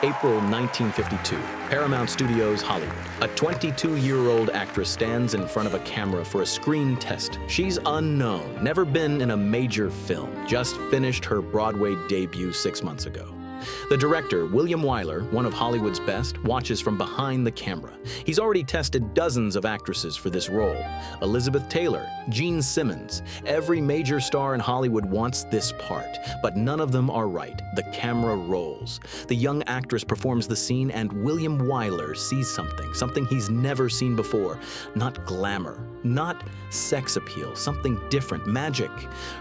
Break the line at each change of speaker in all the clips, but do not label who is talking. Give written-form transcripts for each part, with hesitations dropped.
April 1952, Paramount Studios, Hollywood. A 22-year-old actress stands in front of a camera for a screen test. She's unknown, never been in a major film, just finished her Broadway debut 6 months ago. The director, William Wyler, one of Hollywood's best, watches from behind the camera. He's already tested dozens of actresses for this role. Elizabeth Taylor, Gene Simmons. Every major star in Hollywood wants this part, but none of them are right. The camera rolls. The young actress performs the scene, and William Wyler sees something he's never seen before. Not glamour, not sex appeal, something different, magic.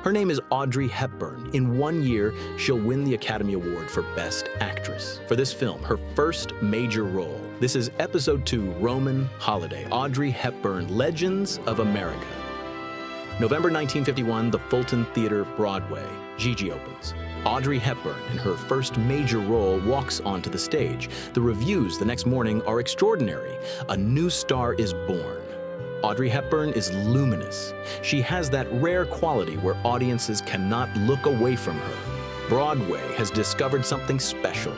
Her name is Audrey Hepburn. In 1 year, she'll win the Academy Award for Best Actress. For this film, her first major role. This is Episode 2, Roman Holiday, Audrey Hepburn, Legends of America. November 1951, the Fulton Theater, Broadway. Gigi opens. Audrey Hepburn, in her first major role, walks onto the stage. The reviews the next morning are extraordinary. A new star is born. Audrey Hepburn is luminous. She has that rare quality where audiences cannot look away from her. Broadway has discovered something special.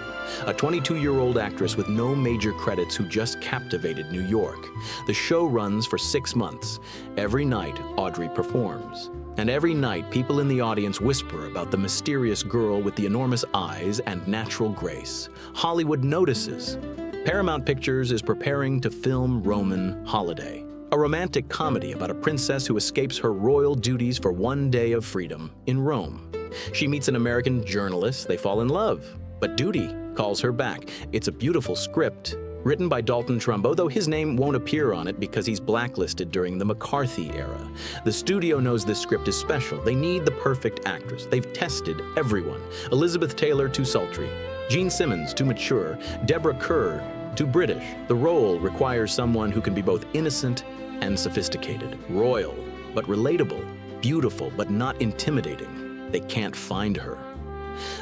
A 22-year-old actress with no major credits who just captivated New York. The show runs for 6 months. Every night, Audrey performs. And every night, people in the audience whisper about the mysterious girl with the enormous eyes and natural grace. Hollywood notices. Paramount Pictures is preparing to film Roman Holiday, a romantic comedy about a princess who escapes her royal duties for 1 day of freedom in Rome. She meets an American journalist, they fall in love, but duty calls her back. It's a beautiful script, written by Dalton Trumbo, though his name won't appear on it because he's blacklisted during the McCarthy era. The studio knows this script is special. They need the perfect actress. They've tested everyone. Elizabeth Taylor, too sultry. Gene Simmons, too mature. Deborah Kerr, too British. The role requires someone who can be both innocent and sophisticated, royal but relatable, beautiful but not intimidating. They can't find her.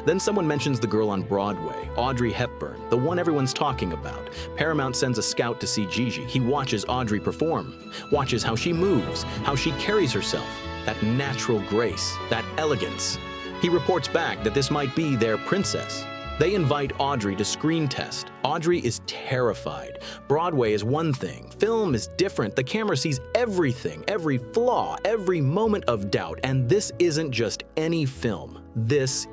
Then someone mentions the girl on Broadway, Audrey Hepburn, the one everyone's talking about. Paramount sends a scout to see Gigi. He watches Audrey perform, watches how she moves, how she carries herself, that natural grace, that elegance. He reports back that this might be their princess. They invite Audrey to screen test. Audrey is terrified. Broadway is one thing. Film is different. The camera sees everything, every flaw, every moment of doubt. And this isn't just any film. This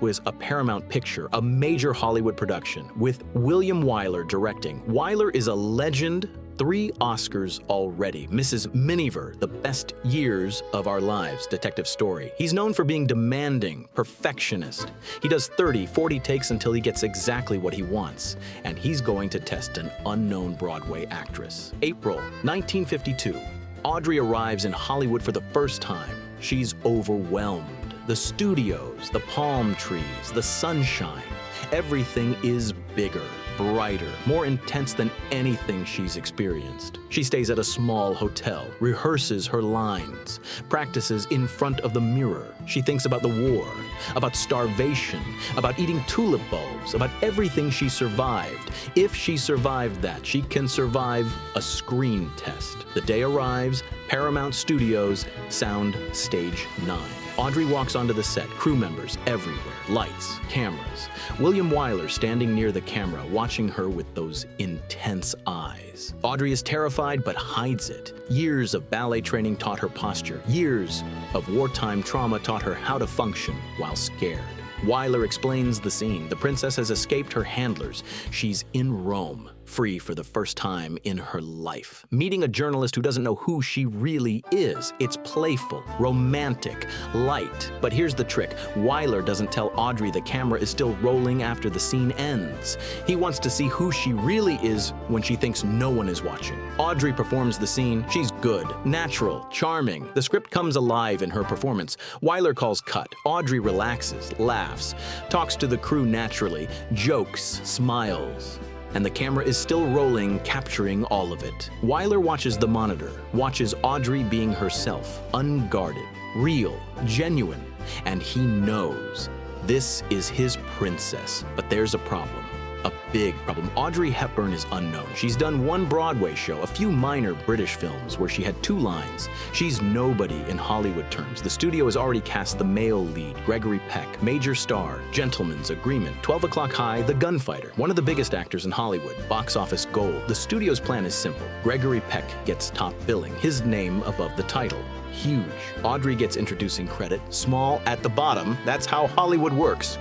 was a Paramount picture, a major Hollywood production, with William Wyler directing. Wyler is a legend. 3 Oscars already. Mrs. Miniver, The Best Years of Our Lives, detective story. He's known for being demanding, perfectionist. He does 30, 40 takes until he gets exactly what he wants. And he's going to test an unknown Broadway actress. April 1952. Audrey arrives in Hollywood for the first time. She's overwhelmed. The studios, the palm trees, the sunshine. Everything is bigger, brighter, more intense than anything she's experienced. She stays at a small hotel, rehearses her lines, practices in front of the mirror. She thinks about the war, about starvation, about eating tulip bulbs, about everything she survived. If she survived that, she can survive a screen test. The day arrives, Paramount Studios, sound stage 9. Audrey walks onto the set, crew members everywhere, lights, cameras. William Wyler standing near the camera, watching her with those intense eyes. Audrey is terrified but hides it. Years of ballet training taught her posture. Years of wartime trauma taught her how to function while scared. Wyler explains the scene. The princess has escaped her handlers. She's in Rome, free for the first time in her life. Meeting a journalist who doesn't know who she really is. It's playful, romantic, light. But here's the trick. Wyler doesn't tell Audrey the camera is still rolling after the scene ends. He wants to see who she really is when she thinks no one is watching. Audrey performs the scene. She's good, natural, charming. The script comes alive in her performance. Wyler calls cut. Audrey relaxes, laughs, talks to the crew naturally, jokes, smiles. And the camera is still rolling, capturing all of it. Wyler watches the monitor, watches Audrey being herself, unguarded, real, genuine, and he knows this is his princess. But there's a problem. a big problem. Audrey Hepburn is unknown. She's done one Broadway show, a few minor British films where she had 2 lines. She's nobody in Hollywood terms. The studio has already cast the male lead, Gregory Peck, major star, Gentleman's Agreement, 12 O'Clock High, The Gunfighter, one of the biggest actors in Hollywood, box office gold. The studio's plan is simple. Gregory Peck gets top billing, his name above the title. Huge. Audrey gets introducing credit, small at the bottom. That's how Hollywood works.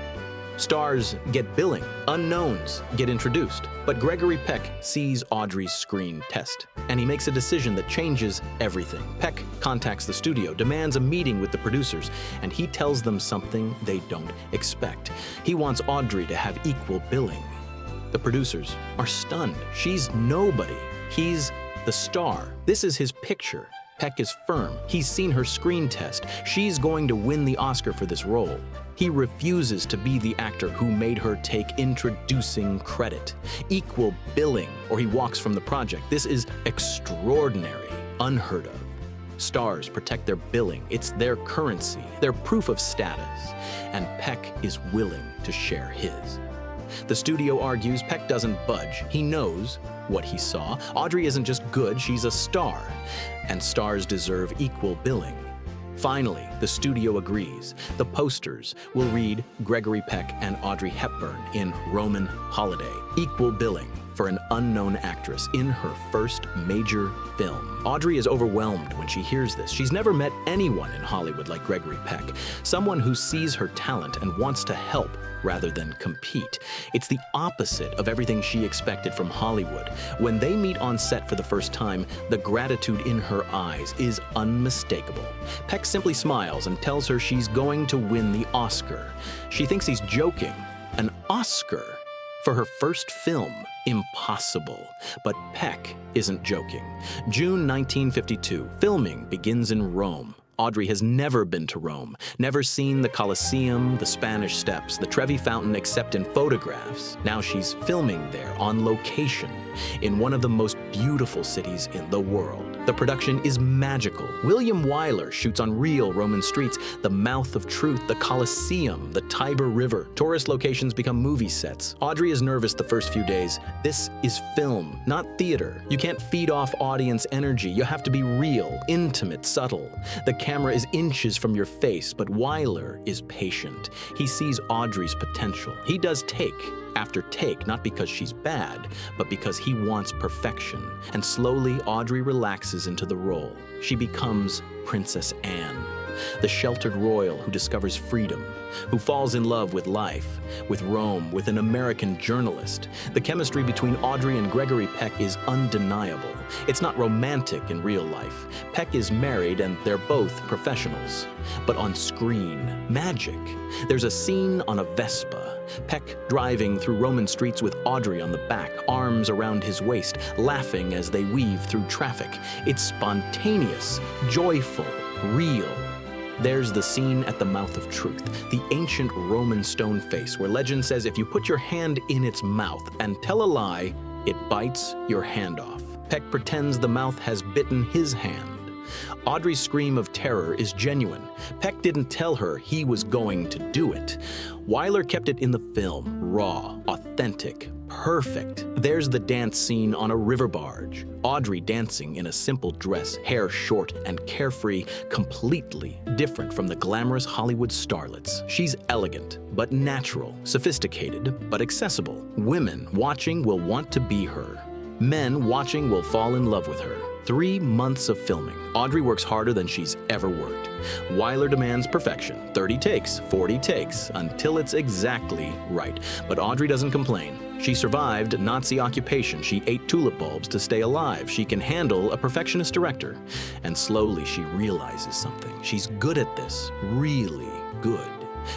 Stars get billing, unknowns get introduced. But Gregory Peck sees Audrey's screen test, and he makes a decision that changes everything. Peck contacts the studio, demands a meeting with the producers, and he tells them something they don't expect. He wants Audrey to have equal billing. The producers are stunned. She's nobody. He's the star. This is his picture. Peck is firm. He's seen her screen test. She's going to win the Oscar for this role. He refuses to be the actor who made her take introducing credit. Equal billing, or he walks from the project. This is extraordinary, unheard of. Stars protect their billing. It's their currency, their proof of status. And Peck is willing to share his. The studio argues. Peck doesn't budge. He knows what he saw. Audrey isn't just good, she's a star. And stars deserve equal billing. Finally, the studio agrees. The posters will read Gregory Peck and Audrey Hepburn in Roman Holiday. Equal billing for an unknown actress in her first major film. Audrey is overwhelmed when she hears this. She's never met anyone in Hollywood like Gregory Peck, someone who sees her talent and wants to help rather than compete. It's the opposite of everything she expected from Hollywood. When they meet on set for the first time, the gratitude in her eyes is unmistakable. Peck simply smiles and tells her she's going to win the Oscar. She thinks he's joking. An Oscar? For her first film? Impossible. But Peck isn't joking. June 1952, filming begins in Rome. Audrey has never been to Rome, never seen the Colosseum, the Spanish Steps, the Trevi Fountain except in photographs. Now she's filming there on location in one of the most beautiful cities in the world. The production is magical. William Wyler shoots on real Roman streets, the Mouth of Truth, the Colosseum, the Tiber River. Tourist locations become movie sets. Audrey is nervous the first few days. This is film, not theater. You can't feed off audience energy. You have to be real, intimate, subtle. The camera is inches from your face, but Wyler is patient. He sees Audrey's potential. He does take after take, not because she's bad, but because he wants perfection. And slowly, Audrey relaxes into the role. She becomes Princess Anne, the sheltered royal who discovers freedom, who falls in love with life, with Rome, with an American journalist. The chemistry between Audrey and Gregory Peck is undeniable. It's not romantic in real life. Peck is married and they're both professionals. But on screen, magic. There's a scene on a Vespa. Peck driving through Roman streets with Audrey on the back, arms around his waist, laughing as they weave through traffic. It's spontaneous, joyful, real. There's the scene at the Mouth of Truth, the ancient Roman stone face where legend says if you put your hand in its mouth and tell a lie, it bites your hand off. Peck pretends the mouth has bitten his hand. Audrey's scream of terror is genuine. Peck didn't tell her he was going to do it. Wyler kept it in the film, raw, authentic, perfect. There's the dance scene on a river barge. Audrey dancing in a simple dress, hair short and carefree, completely different from the glamorous Hollywood starlets. She's elegant, but natural, sophisticated, but accessible. Women watching will want to be her. Men watching will fall in love with her. 3 months of filming. Audrey works harder than she's ever worked. Wyler demands perfection. 30 takes, 40 takes, until it's exactly right. But Audrey doesn't complain. She survived Nazi occupation. She ate tulip bulbs to stay alive. She can handle a perfectionist director. And slowly she realizes something. She's good at this, really good.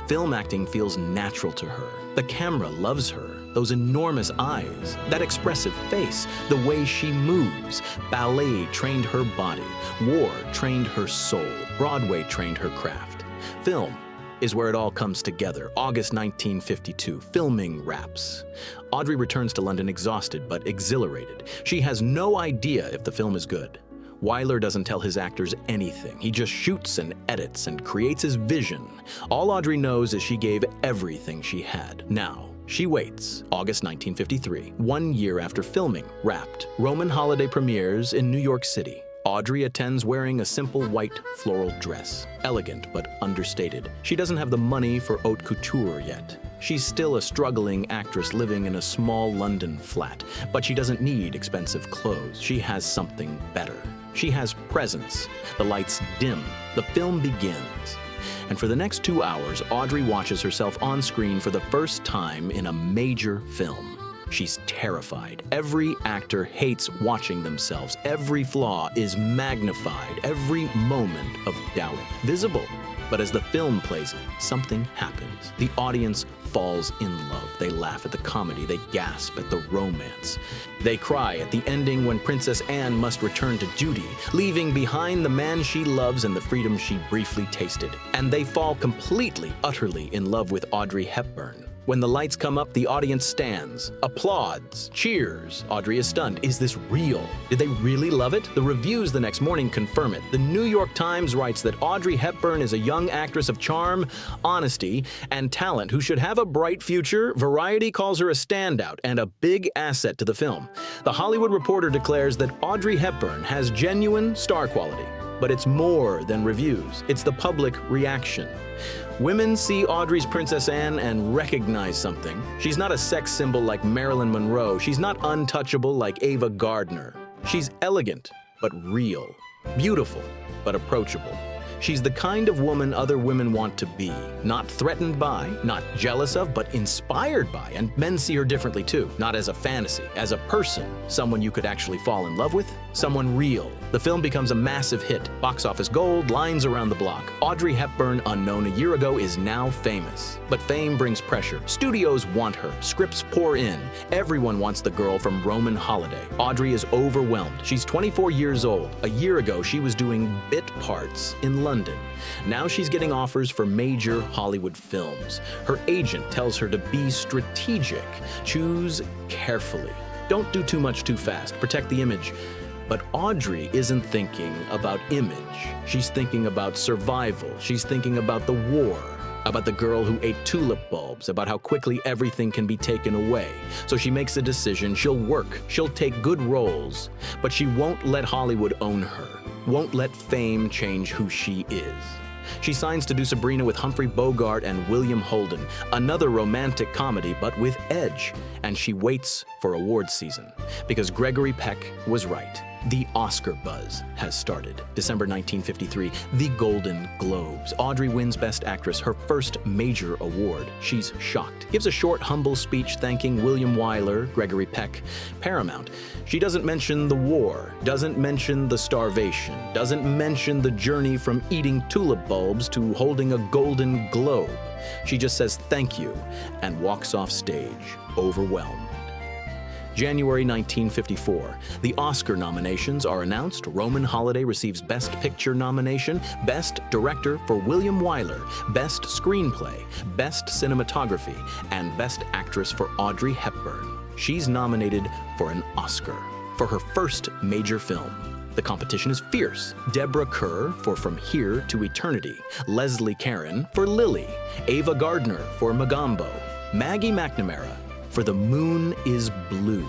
Film acting feels natural to her. The camera loves her. Those enormous eyes, that expressive face, the way she moves. Ballet trained her body. War trained her soul. Broadway trained her craft. Film is where it all comes together. August 1952, filming wraps. Audrey returns to London exhausted but exhilarated. She has no idea if the film is good. Wyler doesn't tell his actors anything. He just shoots and edits and creates his vision. All Audrey knows is she gave everything she had. Now, She waits, August 1953, 1 year after filming Wrapped. Roman Holiday premieres in New York City. Audrey attends wearing a simple white floral dress. Elegant but understated. She doesn't have the money for haute couture yet. She's still a struggling actress living in a small London flat, but she doesn't need expensive clothes. She has something better. She has presence. The lights dim. The film begins. And for the next 2 hours, Audrey watches herself on screen for the first time in a major film. She's terrified. Every actor hates watching themselves. Every flaw is magnified. Every moment of doubt visible. But as the film plays, something happens. The audience falls in love. They laugh at the comedy. They gasp at the romance. They cry at the ending when Princess Anne must return to duty, leaving behind the man she loves and the freedom she briefly tasted. And they fall completely, utterly in love with Audrey Hepburn. When the lights come up, the audience stands, applauds, cheers. Audrey is stunned. Is this real? Did they really love it? The reviews the next morning confirm it. The New York Times writes that Audrey Hepburn is a young actress of charm, honesty, and talent who should have a bright future. Variety calls her a standout and a big asset to the film. The Hollywood Reporter declares that Audrey Hepburn has genuine star quality. But it's more than reviews. It's the public reaction. Women see Audrey's Princess Anne and recognize something. She's not a sex symbol like Marilyn Monroe. She's not untouchable like Ava Gardner. She's elegant, but real. Beautiful, but approachable. She's the kind of woman other women want to be. Not threatened by, not jealous of, but inspired by. And men see her differently too. Not as a fantasy, as a person. Someone you could actually fall in love with. Someone real. The film becomes a massive hit. Box office gold, lines around the block. Audrey Hepburn, unknown a year ago, is now famous. But fame brings pressure. Studios want her. Scripts pour in. Everyone wants the girl from Roman Holiday. Audrey is overwhelmed. She's 24 years old. A year ago, she was doing bit parts in London. Now she's getting offers for major Hollywood films. Her agent tells her to be strategic. Choose carefully. Don't do too much too fast. Protect the image. But Audrey isn't thinking about image. She's thinking about survival. She's thinking about the war, about the girl who ate tulip bulbs, about how quickly everything can be taken away. So she makes a decision. She'll work. She'll take good roles. But she won't let Hollywood own her. Won't let fame change who she is. She signs to do Sabrina with Humphrey Bogart and William Holden, another romantic comedy but with edge. And she waits for awards season because Gregory Peck was right. The Oscar buzz has started. December 1953, the Golden Globes. Audrey wins Best Actress, her first major award. She's shocked. Gives a short, humble speech thanking William Wyler, Gregory Peck, Paramount. She doesn't mention the war, doesn't mention the starvation, doesn't mention the journey from eating tulip bulbs to holding a Golden Globe. She just says thank you and walks off stage, overwhelmed. January 1954. The Oscar nominations are announced. Roman Holiday receives Best Picture nomination, Best Director for William Wyler, Best Screenplay, Best Cinematography, and Best Actress for Audrey Hepburn. She's nominated for an Oscar for her first major film. The competition is fierce. Deborah Kerr for From Here to Eternity, Leslie Caron for Lily, Ava Gardner for Mogambo, Maggie McNamara for The Moon is Blue.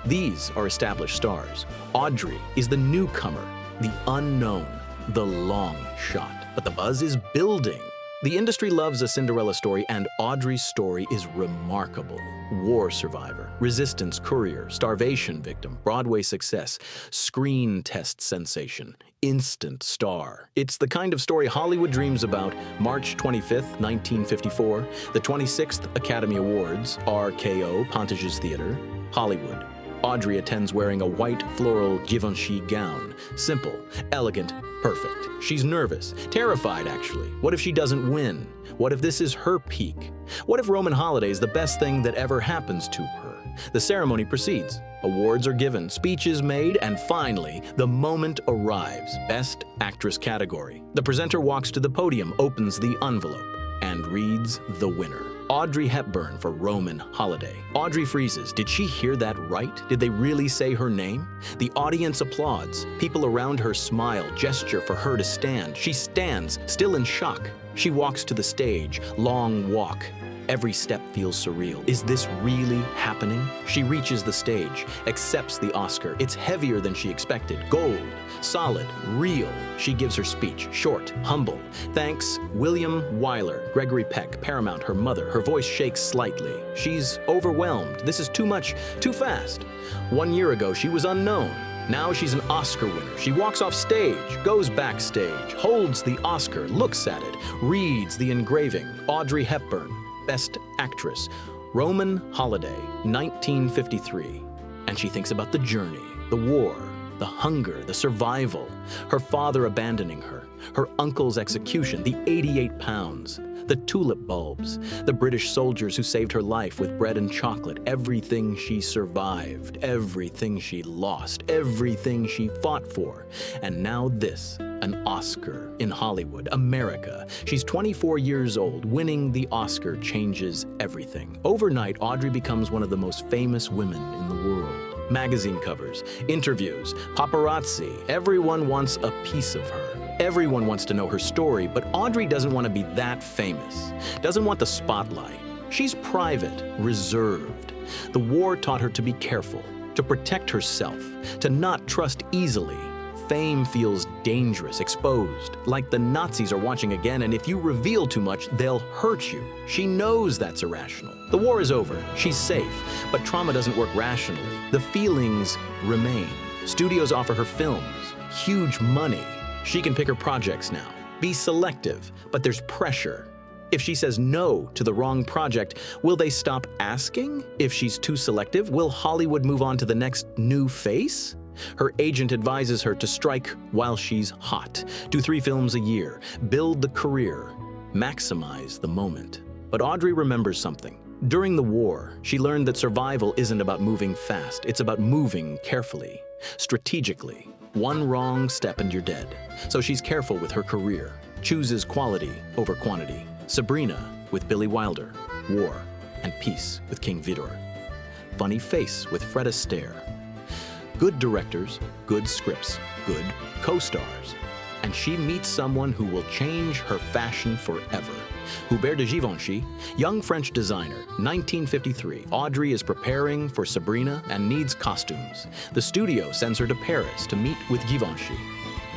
These are established stars. Audrey is the newcomer, the unknown, the long shot. But the buzz is building. The industry loves a Cinderella story, and Audrey's story is remarkable. War survivor, resistance courier, starvation victim, Broadway success, screen test sensation, instant star. It's the kind of story Hollywood dreams about. March 25th, 1954, the 26th Academy Awards, RKO, Pontage's Theater, Hollywood. Audrey attends wearing a white floral Givenchy gown. Simple, elegant, perfect. She's nervous, terrified actually. What if she doesn't win? What if this is her peak? What if Roman Holiday is the best thing that ever happens to her? The ceremony proceeds. Awards are given, speeches made, and finally, the moment arrives. Best Actress category. The presenter walks to the podium, opens the envelope, and reads the winner. Audrey Hepburn for Roman Holiday. Audrey freezes. Did she hear that right? Did they really say her name? The audience applauds. People around her smile, gesture for her to stand. She stands, still in shock. She walks to the stage, long walk, Every step feels surreal. Is this really happening? She reaches the stage, accepts the Oscar. It's heavier than she expected. Gold, solid, real. She gives her speech, short, humble. Thanks, William Wyler, Gregory Peck, Paramount, her mother. Her voice shakes slightly. She's overwhelmed. This is too much, too fast. 1 year ago, she was unknown. Now she's an Oscar winner. She walks off stage, goes backstage, holds the Oscar, looks at it, reads the engraving. Audrey Hepburn, Best Actress. Roman holiday, 1953. And she thinks about the journey, the war, the hunger, the survival, her father abandoning her uncle's execution, the 88 pounds, the tulip bulbs, the British soldiers who saved her life with bread and chocolate, everything she survived, everything she lost, everything she fought for. And now this, an Oscar in Hollywood, America. She's 24 years old. Winning the Oscar changes everything. Overnight, Audrey becomes one of the most famous women in the world. Magazine covers, interviews, paparazzi, everyone wants a piece of her. Everyone wants to know her story, but Audrey doesn't want to be that famous, doesn't want the spotlight. She's private, reserved. The war taught her to be careful, to protect herself, to not trust easily. Fame feels dangerous, exposed, like the Nazis are watching again, and if you reveal too much, they'll hurt you. She knows that's irrational. The war is over, she's safe, but trauma doesn't work rationally. The feelings remain. Studios offer her films, huge money. She can pick her projects now, be selective, but there's pressure. If she says no to the wrong project, will they stop asking? If she's too selective, will Hollywood move on to the next new face? Her agent advises her to strike while she's hot, do 3 films a year, build the career, maximize the moment. But Audrey remembers something. During the war, she learned that survival isn't about moving fast, it's about moving carefully, strategically. One wrong step and you're dead. So she's careful with her career, chooses quality over quantity. Sabrina with Billy Wilder, War and Peace with King Vidor. Funny Face with Fred Astaire. Good directors, good scripts, good co-stars. And she meets someone who will change her fashion forever. Hubert de Givenchy, young French designer, 1953. Audrey is preparing for Sabrina and needs costumes. The studio sends her to Paris to meet with Givenchy.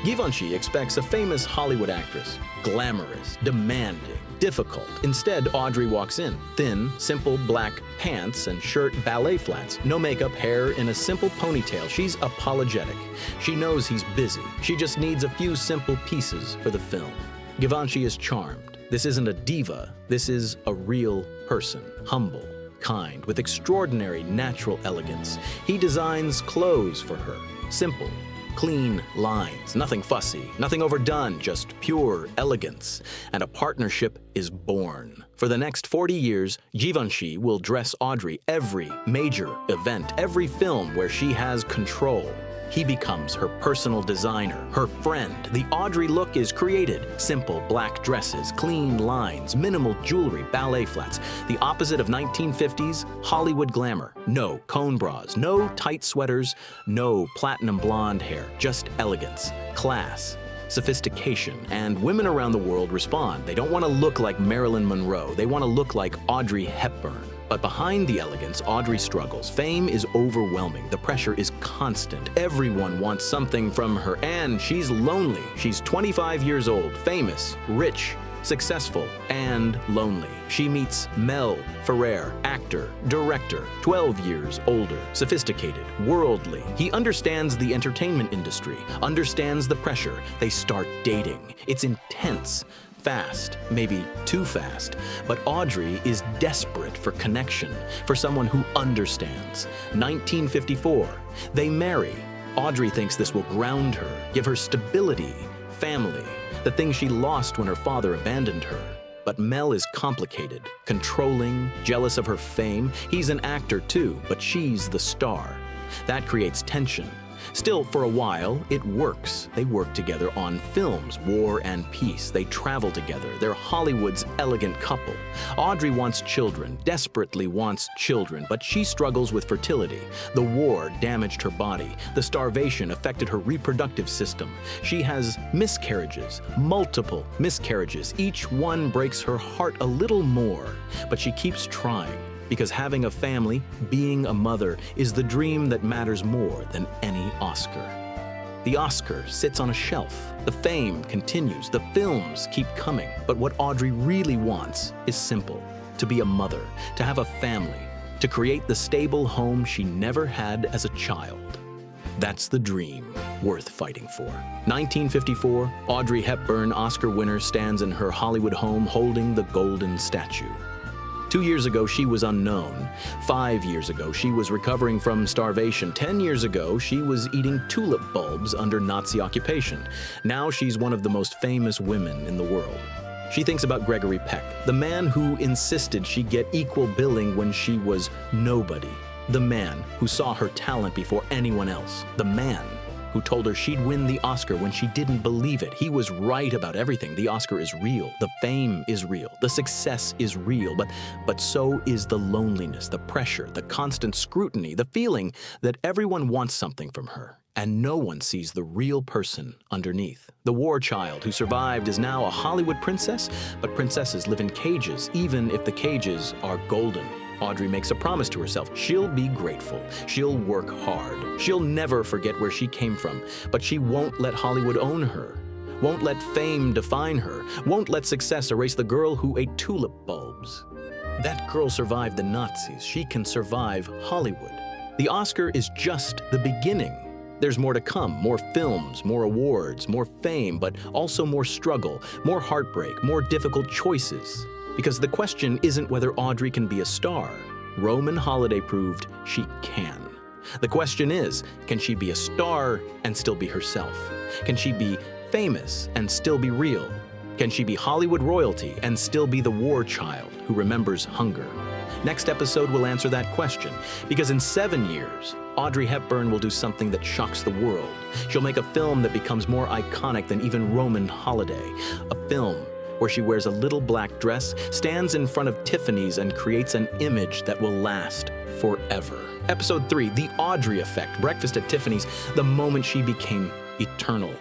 Givenchy expects a famous Hollywood actress, glamorous, demanding, difficult. Instead, Audrey walks in. Thin, simple black pants and shirt, ballet flats, no makeup, hair in a simple ponytail. She's apologetic. She knows he's busy. She just needs a few simple pieces for the film. Givenchy is charmed. This isn't a diva, this is a real person, humble, kind, with extraordinary natural elegance. He designs clothes for her, simple, clean lines, nothing fussy, nothing overdone, just pure elegance. And a partnership is born. For the next 40 years, Givenchy will dress Audrey every major event, every film where she has control. He becomes her personal designer, her friend. The Audrey look is created. Simple black dresses, clean lines, minimal jewelry, ballet flats. The opposite of 1950s Hollywood glamour. No cone bras, no tight sweaters, no platinum blonde hair. Just elegance, class, sophistication. And women around the world respond. They don't want to look like Marilyn Monroe. They want to look like Audrey Hepburn. But behind the elegance, Audrey struggles. Fame is overwhelming. The pressure is constant. Everyone wants something from her, and she's lonely. She's 25 years old, famous, rich, successful, and lonely. She meets Mel Ferrer, actor, director, 12 years older, sophisticated, worldly. He understands the entertainment industry, understands the pressure. They start dating. It's intense. Fast, maybe too fast, but Audrey is desperate for connection, for someone who understands. 1954, they marry. Audrey thinks this will ground her, give her stability, family, the thing she lost when her father abandoned her. But Mel is complicated, controlling, jealous of her fame. He's an actor too, but she's the star. That creates tension, Still, for a while, it works. They work together on films, War and Peace. They travel together. They're Hollywood's elegant couple. Audrey wants children, desperately wants children, but she struggles with fertility. The war damaged her body. The starvation affected her reproductive system. She has miscarriages, multiple miscarriages. Each one breaks her heart a little more, but she keeps trying. Because having a family, being a mother, is the dream that matters more than any Oscar. The Oscar sits on a shelf. The fame continues. The films keep coming. But what Audrey really wants is simple: to be a mother, to have a family, to create the stable home she never had as a child. That's the dream worth fighting for. 1954, Audrey Hepburn, Oscar winner, stands in her Hollywood home holding the golden statue. 2 years ago, she was unknown. 5 years ago, she was recovering from starvation. 10 years ago, she was eating tulip bulbs under Nazi occupation. Now she's one of the most famous women in the world. She thinks about Gregory Peck, the man who insisted she get equal billing when she was nobody. The man who saw her talent before anyone else. The man who told her she'd win the Oscar when she didn't believe it. He was right about everything. The Oscar is real. The fame is real. The success is real. But so is the loneliness, the pressure, the constant scrutiny, the feeling that everyone wants something from her, and no one sees the real person underneath. The war child who survived is now a Hollywood princess, but princesses live in cages, even if the cages are golden. Audrey makes a promise to herself. She'll be grateful. She'll work hard. She'll never forget where she came from, but she won't let Hollywood own her, won't let fame define her, won't let success erase the girl who ate tulip bulbs. That girl survived the Nazis. She can survive Hollywood. The Oscar is just the beginning. There's more to come, more films, more awards, more fame, but also more struggle, more heartbreak, more difficult choices. Because the question isn't whether Audrey can be a star. Roman Holiday proved she can. The question is, can she be a star and still be herself? Can she be famous and still be real? Can she be Hollywood royalty and still be the war child who remembers hunger? Next episode will answer that question, because in 7 years, Audrey Hepburn will do something that shocks the world. She'll make a film that becomes more iconic than even Roman Holiday. A film where she wears a little black dress, stands in front of Tiffany's, and creates an image that will last forever. Episode 3, The Audrey Effect, Breakfast at Tiffany's, the moment she became eternal.